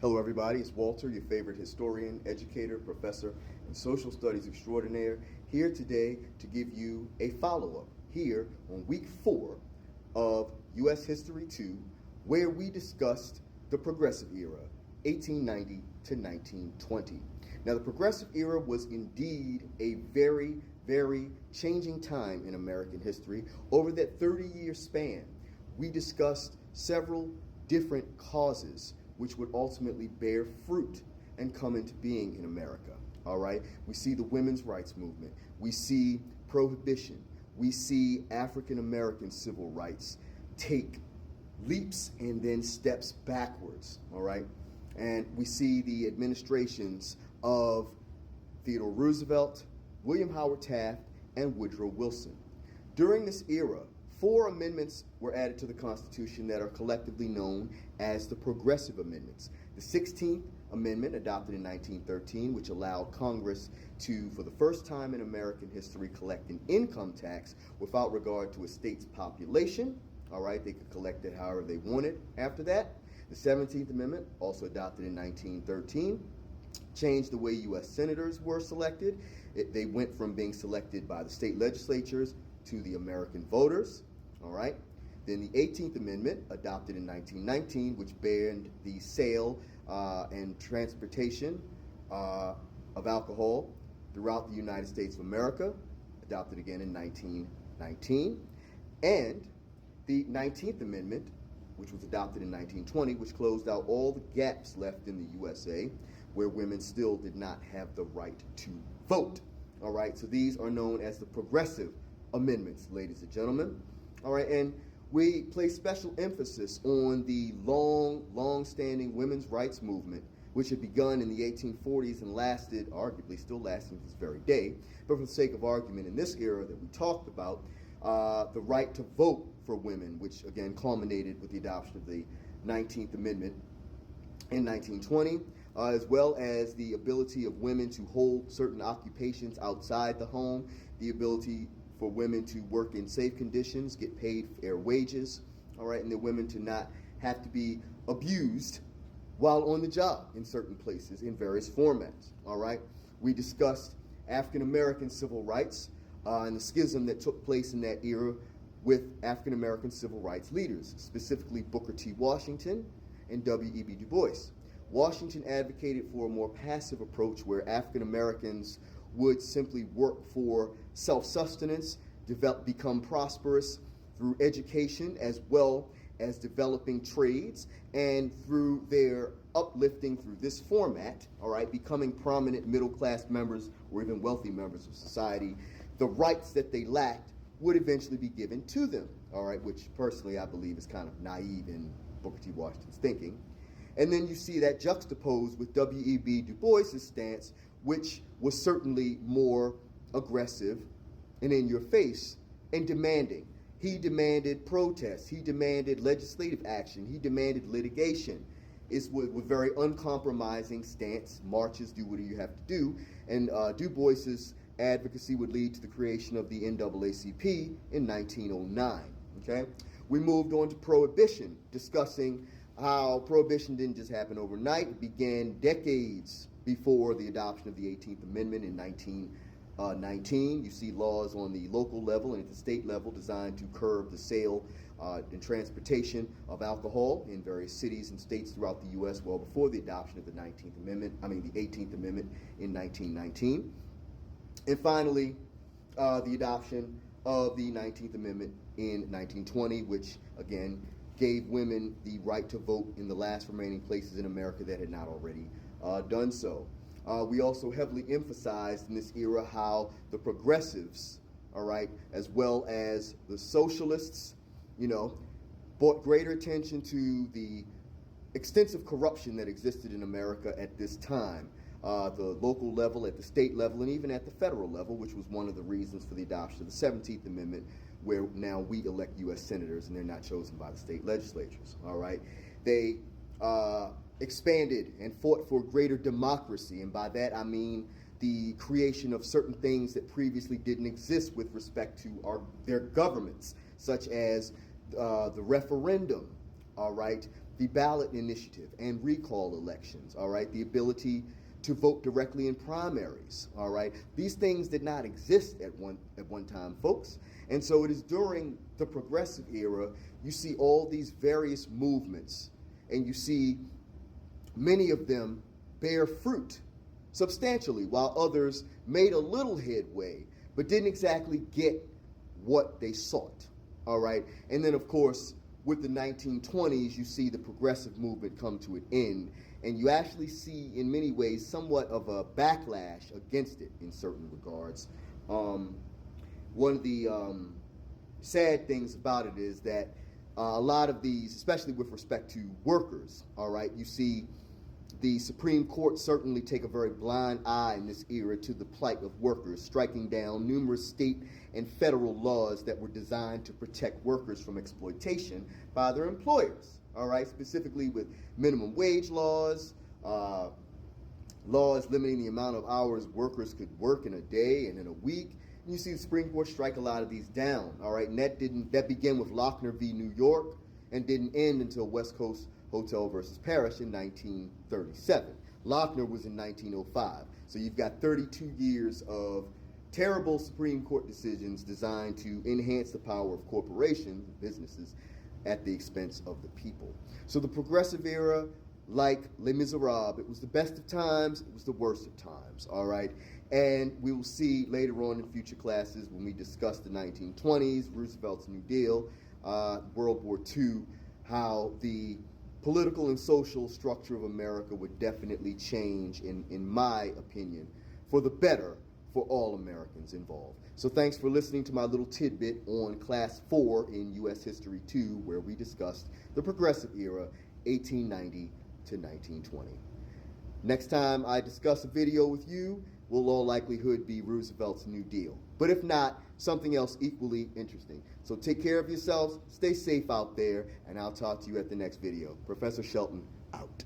Hello, everybody. It's Walter, your favorite historian, educator, professor, and social studies extraordinaire, here today to give you a follow up here on week 4 of U.S. History 2, where we discussed the Progressive Era, 1890 to 1920. Now, the Progressive Era was indeed a very, very changing time in American history. Over that 30-year span, we discussed several different causes which would ultimately bear fruit and come into being in America. All right? We see the women's rights movement. We see prohibition. We see African American civil rights take leaps and then steps backwards. All right? And we see the administrations of Theodore Roosevelt, William Howard Taft, and Woodrow Wilson. During this era, 4 amendments were added to the Constitution that are collectively known as the Progressive Amendments. The 16th Amendment, adopted in 1913, which allowed Congress to, for the first time in American history, collect an income tax without regard to a state's population. All right, they could collect it however they wanted after that. The 17th Amendment, also adopted in 1913, changed the way U.S. senators were selected. They went from being selected by the state legislatures to the American voters. All right. Then the 18th Amendment, adopted in 1919, which banned the sale and transportation of alcohol throughout the United States of America, adopted again in 1919. And the 19th Amendment, which was adopted in 1920, which closed out all the gaps left in the USA where women still did not have the right to vote. All right, so these are known as the Progressive Amendments, ladies and gentlemen. All right, and we place special emphasis on the long-standing women's rights movement, which had begun in the 1840s and lasted, arguably still lasting to this very day. But for the sake of argument, in this era that we talked about, the right to vote for women, which again culminated with the adoption of the 19th Amendment in 1920, as well as the ability of women to hold certain occupations outside the home, the ability for women to work in safe conditions, get paid fair wages, all right, and the women to not have to be abused while on the job in certain places in various formats, all right. We discussed African American civil rights and the schism that took place in that era with African American civil rights leaders, specifically Booker T. Washington and W.E.B. Du Bois. Washington advocated for a more passive approach where African Americans would simply work for self-sustenance, become prosperous through education as well as developing trades, and through their uplifting through this format, all right, becoming prominent middle-class members or even wealthy members of society, the rights that they lacked would eventually be given to them, all right, which personally I believe is kind of naive in Booker T. Washington's thinking. And then you see that juxtaposed with W.E.B. Du Bois' stance, which was certainly more aggressive and in your face and demanding. He demanded protests. He demanded legislative action. He demanded litigation. It's with very uncompromising stance. Marches, do what you have to do. And Du Bois's advocacy would lead to the creation of the NAACP in 1909. Okay? We moved on to prohibition, discussing how prohibition didn't just happen overnight. It began decades before the adoption of the 18th Amendment in 1919. You see laws on the local level and at the state level designed to curb the sale and transportation of alcohol in various cities and states throughout the U.S. well before the adoption of the 18th Amendment in 1919. And finally, the adoption of the 19th Amendment in 1920, which again gave women the right to vote in the last remaining places in America that had not already done so. We also heavily emphasized in this era how the progressives, all right, as well as the socialists, brought greater attention to the extensive corruption that existed in America at this time, the local level, at the state level, and even at the federal level, which was one of the reasons for the adoption of the 17th Amendment, where now we elect U.S. senators and they're not chosen by the state legislatures, all right? They expanded and fought for greater democracy, and by that I mean the creation of certain things that previously didn't exist with respect to their governments, such as the referendum, all right, the ballot initiative and recall elections, all right, the ability to vote directly in primaries, all right. These things did not exist at one time, folks. And so it is during the progressive era you see all these various movements, and you see many of them bear fruit substantially, while others made a little headway but didn't exactly get what they sought, all right. And then, of course, with the 1920s, you see the progressive movement come to an end, and you actually see, in many ways, somewhat of a backlash against it in certain regards. One of the sad things about it is that a lot of these, especially with respect to workers, all right, you see the Supreme Court certainly take a very blind eye in this era to the plight of workers, striking down numerous state and federal laws that were designed to protect workers from exploitation by their employers, all right, specifically with minimum wage laws, laws limiting the amount of hours workers could work in a day and in a week. And you see the Supreme Court strike a lot of these down, all right, and that began with Lochner v. New York and didn't end until West Coast Hotel versus Parrish in 1937. Lochner was in 1905. So you've got 32 years of terrible Supreme Court decisions designed to enhance the power of corporations, businesses, at the expense of the people. So the progressive era, like Les Miserables, it was the best of times, it was the worst of times, all right? And we will see later on in future classes when we discuss the 1920s, Roosevelt's New Deal, World War II, how the political and social structure of America would definitely change, in my opinion, for the better for all Americans involved. So thanks for listening to my little tidbit on Class 4 in U.S. History 2, where we discussed the Progressive Era, 1890 to 1920. Next time I discuss a video with you will all likelihood be Roosevelt's New Deal. But if not, something else equally interesting. So take care of yourselves, stay safe out there, and I'll talk to you at the next video. Professor Shelton, out.